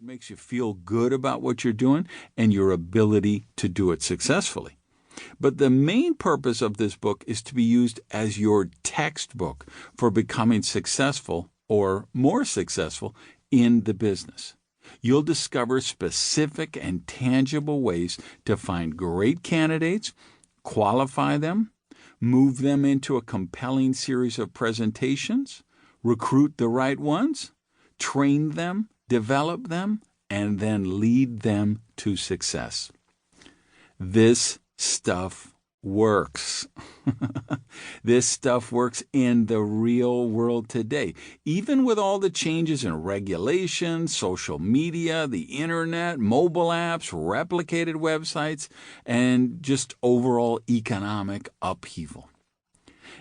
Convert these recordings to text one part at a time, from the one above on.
makes you feel good about what you're doing and your ability to do it successfully. But the main purpose of this book is to be used as your textbook for becoming successful or more successful in the business. You'll discover specific and tangible ways to find great candidates, qualify them, move them into a compelling series of presentations, recruit the right ones, train them, develop them, and then lead them to success. This stuff works. This stuff works in the real world today. Even with all the changes in regulations, social media, the internet, mobile apps, replicated websites, and just overall economic upheaval.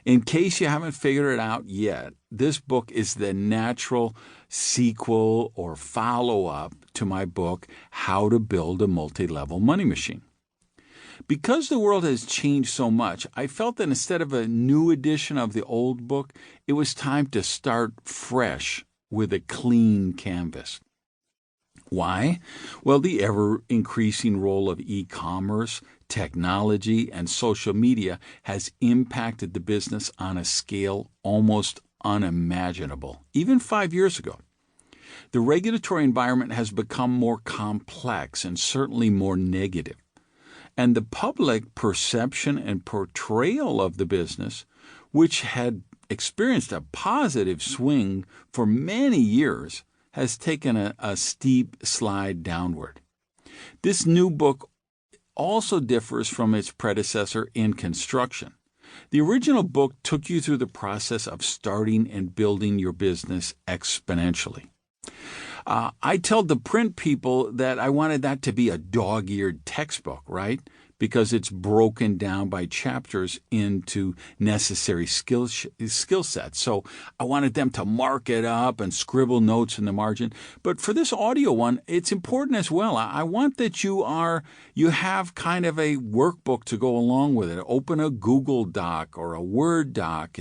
In case you haven't figured it out yet, this book is the natural sequel or follow-up to my book, How to Build a Multi-Level Money Machine. Because the world has changed so much, I felt that instead of a new edition of the old book, it was time to start fresh with a clean canvas. Why? Well, the ever-increasing role of e-commerce, technology, and social media has impacted the business on a scale almost unimaginable, even 5 years ago. The regulatory environment has become more complex and certainly more negative. And the public perception and portrayal of the business, which had experienced a positive swing for many years, has taken a steep slide downward. This new book also differs from its predecessor in construction. The original book took you through the process of starting and building your business exponentially. I told the print people that I wanted that to be a dog-eared textbook, right? Because it's broken down by chapters into necessary skill sets. So I wanted them to mark it up and scribble notes in the margin. But for this audio one, it's important as well. I want that you have kind of a workbook to go along with it. Open a Google Doc or a Word doc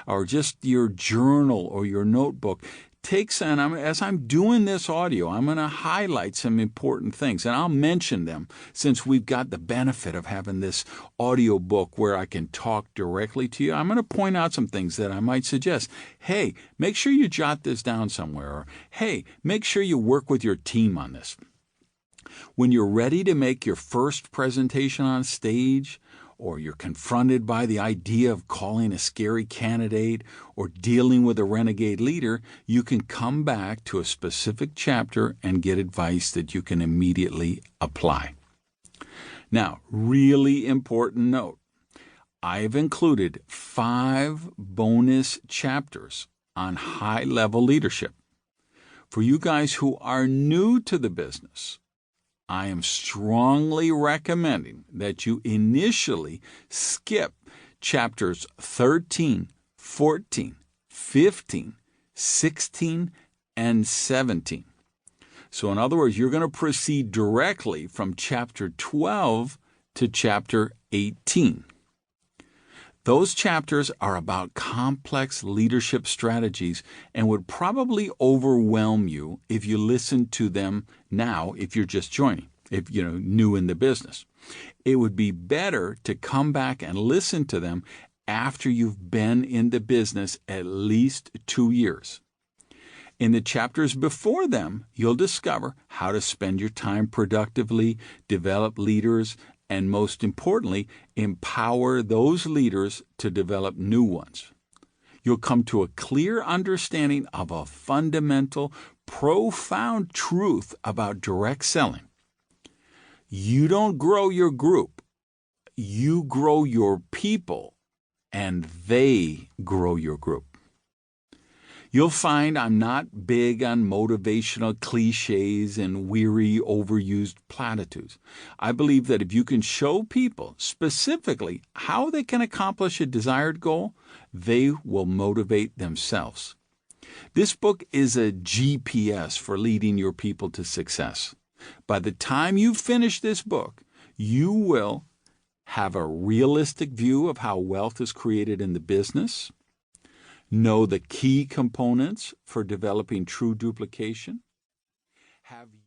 or just your journal or your notebook. As I'm doing this audio, I'm going to highlight some important things, and I'll mention them since we've got the benefit of having this audio book where I can talk directly to you. I'm going to point out some things that I might suggest. Hey, make sure you jot this down somewhere. Or, hey, make sure you work with your team on this. When you're ready to make your first presentation on stage, or you're confronted by the idea of calling a scary candidate or dealing with a renegade leader, you can come back to a specific chapter and get advice that you can immediately apply. Now, really important note, I've included 5 bonus chapters on high-level leadership. For you guys who are new to the business, I am strongly recommending that you initially skip chapters 13, 14, 15, 16, and 17. So in other words, you're going to proceed directly from chapter 12 to chapter 18. Those chapters are about complex leadership strategies and would probably overwhelm you if you listen to them now if you're just joining, if you're new in the business. It would be better to come back and listen to them after you've been in the business at least 2 years. In the chapters before them, you'll discover how to spend your time productively, develop leaders, and most importantly, empower those leaders to develop new ones. You'll come to a clear understanding of a fundamental, profound truth about direct selling. You don't grow your group. You grow your people, and they grow your group. You'll find I'm not big on motivational cliches and weary, overused platitudes. I believe that if you can show people specifically how they can accomplish a desired goal, they will motivate themselves. This book is a GPS for leading your people to success. By the time you finish this book, you will have a realistic view of how wealth is created in the business, know the key components for developing true duplication, have